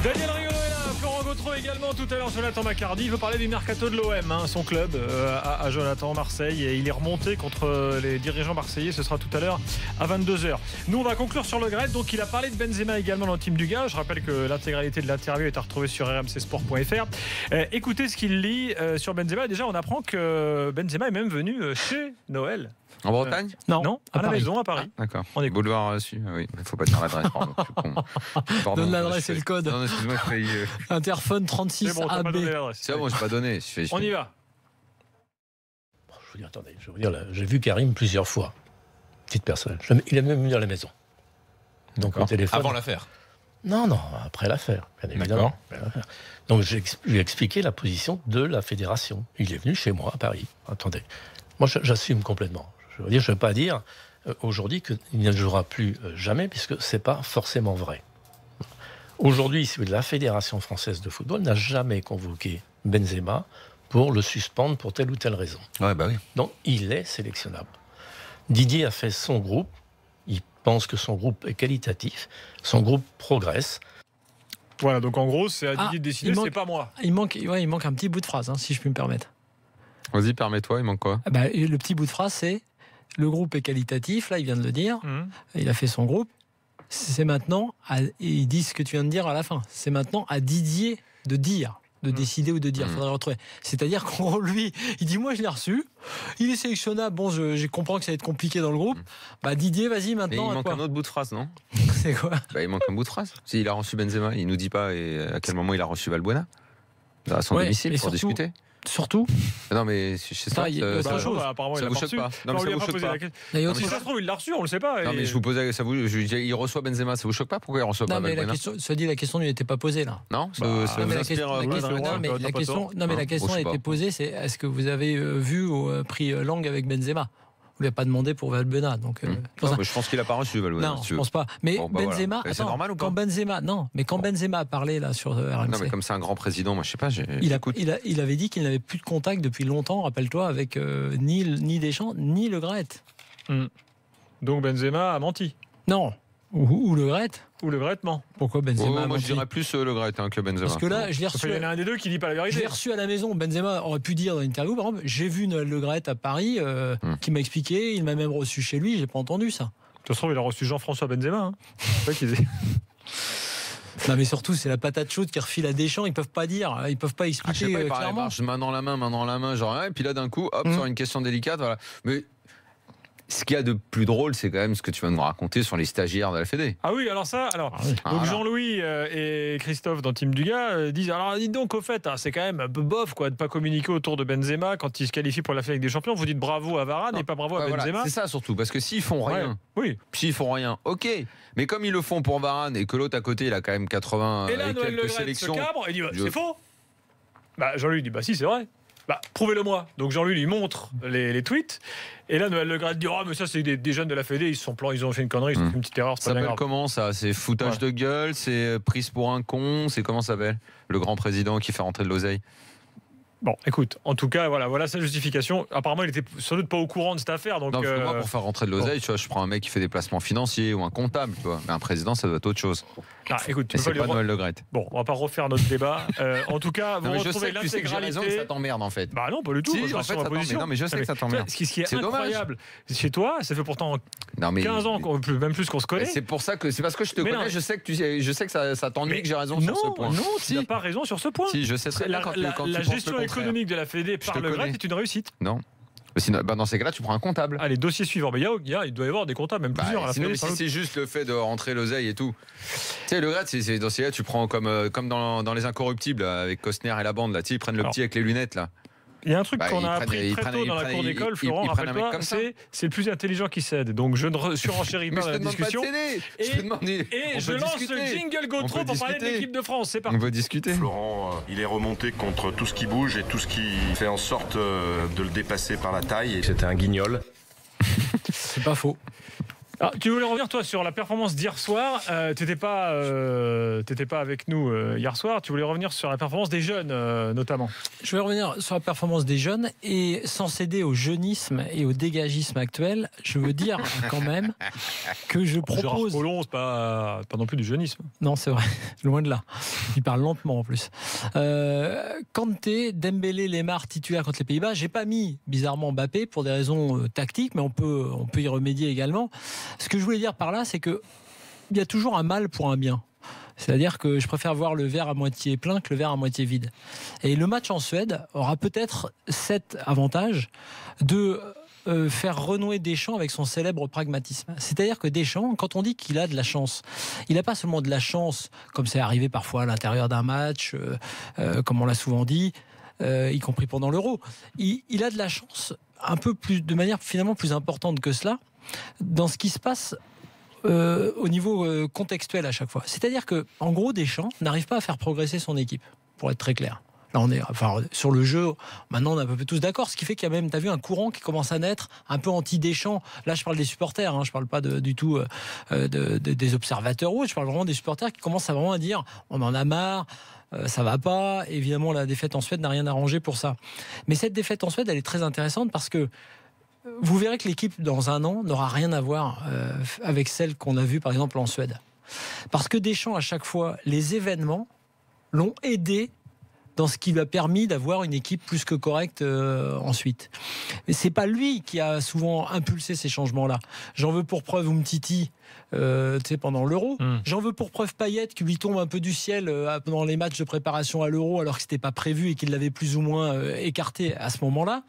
Daniel Riolo est là, Florent Gautreau également tout à l'heure, Jonathan Macardy. Il veut parler du mercato de l'OM, son club à Jonathan, Marseille. Et il est remonté contre les dirigeants marseillais. Ce sera tout à l'heure à 22h. Nous, on va conclure sur Le Graët. Donc, il a parlé de Benzema également dans le team du gars. Je rappelle que l'intégralité de l'interview est à retrouver sur rmcsport.fr. Écoutez ce qu'il lit sur Benzema. Déjà, on apprend que Benzema est même venu chez Noël. En Bretagne Non, à la maison, à Paris. Ah, d'accord. On est Boulevard Sud. Oui, il ne faut pas dire l'adresse. Pardon. Donne l'adresse et le code. Non, excuse-moi, je failli. Interphone 36 C'est bon, t'as pas AB. donné l'adresse. C'est bon, je n'ai pas donné. On y va. Je veux dire, là, j'ai vu Karim plusieurs fois. Petite personne. Il est même venu à la maison. Donc au téléphone. Avant l'affaire. Non, après l'affaire, bien évidemment. Donc je lui ai expliqué la position de la fédération. Il est venu chez moi à Paris. Attendez, moi j'assume complètement. Je veux dire, je ne veux pas dire aujourd'hui qu'il ne jouera plus jamais, puisque ce n'est pas forcément vrai. Aujourd'hui, la Fédération française de football n'a jamais convoqué Benzema pour le suspendre pour telle ou telle raison. Ouais, bah oui. Donc il est sélectionnable. Didier a fait son groupe. Il pense que son groupe est qualitatif. Son groupe progresse. Voilà, donc en gros, c'est à Didier de décider, c'est pas moi. Il manque un petit bout de phrase, si je puis me permettre. Vas-y, permets-toi, il manque quoi ? Le petit bout de phrase, c'est le groupe est qualitatif, là, il vient de le dire. Il a fait son groupe. C'est maintenant, il dit ce que tu viens de dire à la fin, c'est maintenant à Didier de dire. De décider ou de dire, il faudrait le retrouver. C'est-à-dire qu'en gros, lui, il dit, moi je l'ai reçu, il est sélectionnable, bon, je comprends que ça va être compliqué dans le groupe. Didier, vas-y maintenant. Mais il manque un autre bout de phrase, non ? C'est quoi ? Il manque un bout de phrase. S'il a reçu Benzema, il nous dit pas à quel moment il a reçu Valbuena à son domicile pour surtout, discuter. Surtout. Non, mais c'est ça. Il y a autre chose. Apparemment, ça il vous l'a choque reçu. pas ? Non, mais ça vous choque pas. Si ça se trouve, il l'a reçu, on le sait pas. Non, mais je vous posais, il reçoit Benzema, ça vous choque pas ? Pourquoi il reçoit pas Valbuena ? La question ne lui était pas posée là. Non, ça vous inspire. La question a été posée, c'est est-ce que vous avez vu au prix Lang avec Benzema ? On lui a pas demandé pour Valbuena, donc. Je pense qu'il a pas reçu Valbuena. Non, je pense pas. Mais Benzema, c'est normal ou pas ? Quand Benzema a parlé là sur RMC. Non, mais comme c'est un grand président, moi je sais pas. Il avait dit qu'il n'avait plus de contact depuis longtemps. Rappelle-toi avec ni Deschamps ni Le Graët. Donc Benzema a menti. Non. Ou Le Graët. Ou Le Graët ment. Pourquoi Benzema a moi menti ? je dirais plus Le Graët que Benzema. Parce que là, je l'ai reçu. Il y en a un des deux qui dit pas la vérité. Je l'ai reçu à la maison. Benzema aurait pu dire dans l'interview, par exemple, j'ai vu Noël Le Graët à Paris, qui m'a expliqué, il m'a même reçu chez lui, j'ai pas entendu ça. De toute façon, il a reçu Jean-François Benzema. C'est vrai qu'il est... Non, mais surtout, c'est la patate chaude qui refile à Deschamps. Ils peuvent pas dire, ils peuvent pas expliquer clairement. Main dans la main, genre, et puis là d'un coup, hop, sur une question délicate, voilà. Mais ce qu'il y a de plus drôle, c'est quand même ce que tu vas nous raconter sur les stagiaires de la Fédé. Ah oui, alors ça, donc Jean-Louis et Christophe dans Team Dugas disent, alors dites donc au fait, c'est quand même un peu bof quoi, de pas communiquer autour de Benzema quand il se qualifie pour la finale avec des champions. Vous dites bravo à Varane et pas bravo à Benzema. Voilà, c'est ça surtout, parce que s'ils font rien, ok, mais comme ils le font pour Varane et que l'autre à côté, il a quand même 80 et là, et quelques sélections. Se cabre et dit, c'est faux. Jean-Louis dit, si, c'est vrai. Prouvez-le-moi. Donc Jean-Louis lui montre les tweets. Et là, Noël Le Graët dit, mais ça, c'est des jeunes de la Fédé, ils ont fait une connerie, ils ont fait une petite erreur. Ça s'appelle comment ça ? C'est foutage de gueule, c'est prise pour un con, c'est comment ça s'appelle ? Le grand président qui fait rentrer de l'oseille. Bon, écoute, en tout cas, voilà sa justification. Apparemment, il était sans doute pas au courant de cette affaire. Donc, non, parce que moi, pour faire rentrer de l'oseille, tu vois, je prends un mec qui fait des placements financiers ou un comptable, tu vois. Mais un président, ça doit être autre chose. Écoute, c'est pas Noël Le Graët. Bon, on va pas refaire notre débat. En tout cas, vous retrouvez l'intégralité. Que ça t'emmerde en fait. Non, pas du tout. Si, en fait, ça t'emmerde. Non, mais je sais que ça t'emmerde. Ce qui est incroyable, chez toi, ça fait pourtant 15 ans, même plus qu'on se connaît. C'est pour ça que c'est parce que je te connais, je sais que ça t'ennuie que j'ai raison sur ce point. Non, tu n'as pas raison sur ce point. Si, je sais très bien quand la gestion économique de la Fédé par Le Graët est une réussite. Non. Sinon, dans ces cas-là, tu prends un comptable. Allez, dossier suivant. Mais il doit y avoir des comptables, même plusieurs. À la sinon, Fédé, si c'est juste le fait de rentrer l'oseille et tout. Tu sais, Le Graët, c'est dans ces cas, tu prends comme dans Les Incorruptibles avec Costner et la bande là. Tu sais, ils prennent le petit avec les lunettes là. Il y a un truc qu'on a appris très tôt dans la cour d'école, Florent, rappelle-toi, c'est le plus intelligent qui cède. Donc je ne surenchéris pas la discussion. Et je lance le jingle Gautreau pour parler de l'équipe de France. C'est parti. On va discuter. Florent, il est remonté contre tout ce qui bouge et tout ce qui fait en sorte de le dépasser par la taille. C'était un guignol. C'est pas faux. Alors, tu voulais revenir toi sur la performance d'hier soir. T'étais pas avec nous hier soir. Tu voulais revenir sur la performance des jeunes notamment. Je vais revenir sur la performance des jeunes et sans céder au jeunisme et au dégagisme actuel, je veux dire quand même que je propose. Gérard Collomb, c'est pas non plus du jeunisme. Non, c'est vrai, loin de là. Il parle lentement en plus. Kanté, Dembélé, Lemar titulaires contre les Pays-Bas. J'ai pas mis bizarrement Mbappé pour des raisons tactiques, mais on peut y remédier également. Ce que je voulais dire par là, c'est que il y a toujours un mal pour un bien. C'est-à-dire que je préfère voir le verre à moitié plein que le verre à moitié vide. Et le match en Suède aura peut-être cet avantage de faire renouer Deschamps avec son célèbre pragmatisme. C'est-à-dire que Deschamps, quand on dit qu'il a de la chance, il n'a pas seulement de la chance, comme c'est arrivé parfois à l'intérieur d'un match, comme on l'a souvent dit, y compris pendant l'Euro. Il a de la chance un peu plus, de manière finalement plus importante que cela, dans ce qui se passe au niveau contextuel à chaque fois. C'est-à-dire que, en gros, Deschamps n'arrive pas à faire progresser son équipe, pour être très clair. Là, on est, sur le jeu, maintenant on est à peu près tous d'accord, ce qui fait qu'il y a même, tu as vu, un courant qui commence à naître, un peu anti-Deschamps. Là, je parle des supporters, je parle pas du tout des observateurs ou autres, je parle vraiment des supporters qui commencent vraiment à dire on en a marre, ça va pas. Évidemment, la défaite en Suède n'a rien arrangé pour ça. Mais cette défaite en Suède, elle est très intéressante parce que vous verrez que l'équipe, dans un an, n'aura rien à voir avec celle qu'on a vue, par exemple, en Suède. Parce que Deschamps, à chaque fois, les événements l'ont aidé dans ce qui lui a permis d'avoir une équipe plus que correcte ensuite. Mais c'est pas lui qui a souvent impulsé ces changements-là. J'en veux pour preuve Umtiti pendant l'Euro. J'en veux pour preuve Payet qui lui tombe un peu du ciel pendant les matchs de préparation à l'Euro alors que c'était pas prévu et qu'il l'avait plus ou moins écarté à ce moment-là.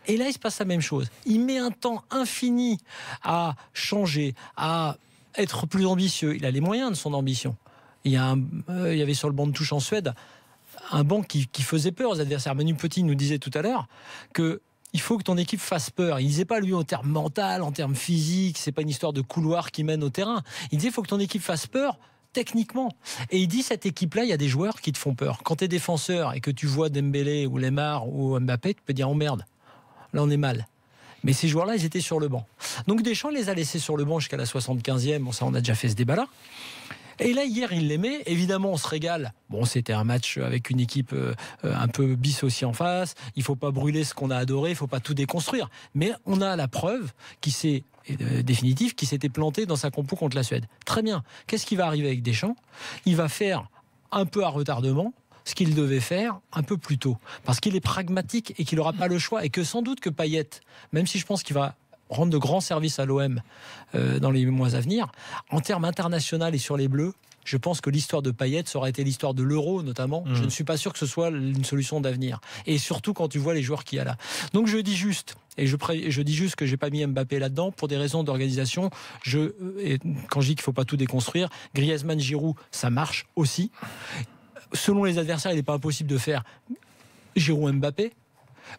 Et là, il se passe la même chose. Il met un temps infini à changer, à être plus ambitieux. Il a les moyens de son ambition. Il y avait sur le banc de touche en Suède un banc qui faisait peur aux adversaires. Manu Petit nous disait tout à l'heure que il faut que ton équipe fasse peur. Il disait pas lui en termes mental, en termes physiques, c'est pas une histoire de couloir qui mène au terrain. Il disait il faut que ton équipe fasse peur techniquement. Et il dit cette équipe-là, il y a des joueurs qui te font peur. Quand tu es défenseur et que tu vois Dembélé ou Lemar ou Mbappé, tu peux dire oh merde, là on est mal. Mais ces joueurs-là, ils étaient sur le banc. Donc Deschamps les a laissés sur le banc jusqu'à la 75e. Bon, ça, on a déjà fait ce débat-là. Et là, hier, il les met. Évidemment, on se régale. Bon, c'était un match avec une équipe un peu bis aussi en face. Il ne faut pas brûler ce qu'on a adoré. Il ne faut pas tout déconstruire. Mais on a la preuve définitive qui s'était planté dans sa compo contre la Suède. Très bien. Qu'est-ce qui va arriver avec Deschamps ? Il va faire un peu à retardement ce qu'il devait faire un peu plus tôt. Parce qu'il est pragmatique et qu'il n'aura pas le choix. Et que sans doute que Payet, même si je pense qu'il va rendre de grands services à l'OM dans les mois à venir, en termes internationaux et sur les Bleus, je pense que l'histoire de Payet, ça aurait été l'histoire de l'Euro notamment. Je ne suis pas sûr que ce soit une solution d'avenir. Et surtout quand tu vois les joueurs qu'il y a là. Donc je dis juste, et je dis juste que j'ai pas mis Mbappé là-dedans pour des raisons d'organisation. Et quand je dis qu'il faut pas tout déconstruire, Griezmann, Giroud, ça marche aussi. Selon les adversaires, il n'est pas impossible de faire Giroud Mbappé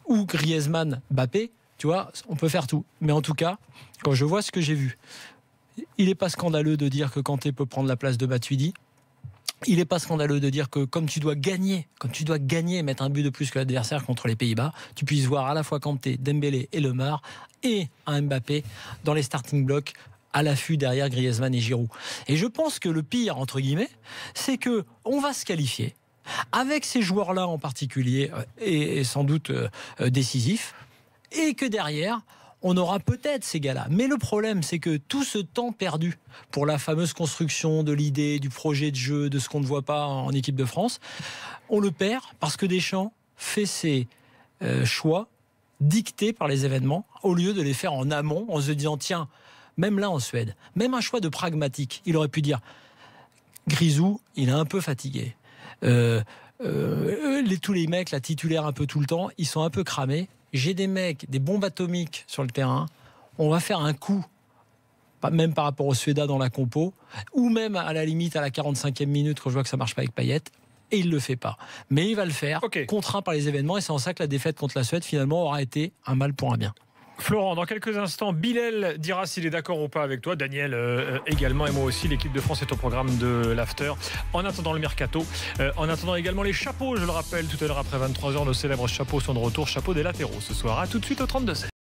ou Griezmann Mbappé. Tu vois, on peut faire tout. Mais en tout cas, quand je vois ce que j'ai vu, il n'est pas scandaleux de dire que Kanté peut prendre la place de Matuidi. Il n'est pas scandaleux de dire que comme tu dois gagner et mettre un but de plus que l'adversaire contre les Pays-Bas, tu puisses voir à la fois Kanté, Dembélé et Lemar et un Mbappé dans les starting blocks à l'affût derrière Griezmann et Giroud. Et je pense que le pire, entre guillemets, c'est que on va se qualifier avec ces joueurs-là en particulier et sans doute décisifs. Et que derrière, on aura peut-être ces gars-là. Mais le problème, c'est que tout ce temps perdu pour la fameuse construction de l'idée, du projet de jeu, de ce qu'on ne voit pas en équipe de France, on le perd parce que Deschamps fait ses choix dictés par les événements au lieu de les faire en amont en se disant tiens, même là en Suède, même un choix de pragmatique, il aurait pu dire Grisou, il est un peu fatigué. Tous les mecs, la titulaire un peu tout le temps, ils sont un peu cramés. J'ai des mecs, des bombes atomiques sur le terrain. On va faire un coup, même par rapport aux Suédois dans la compo, ou même à la limite à la 45e minute quand je vois que ça marche pas avec Payet. Et il le fait pas. Mais il va le faire, contraint par les événements. Et c'est en ça que la défaite contre la Suède finalement aura été un mal pour un bien. Florent, dans quelques instants, Bilal dira s'il est d'accord ou pas avec toi. Daniel également et moi aussi. L'équipe de France est au programme de l'After. En attendant le mercato, en attendant également les chapeaux, je le rappelle, tout à l'heure après 23h, nos célèbres chapeaux sont de retour. Chapeau des latéraux ce soir. À tout de suite au 32-16.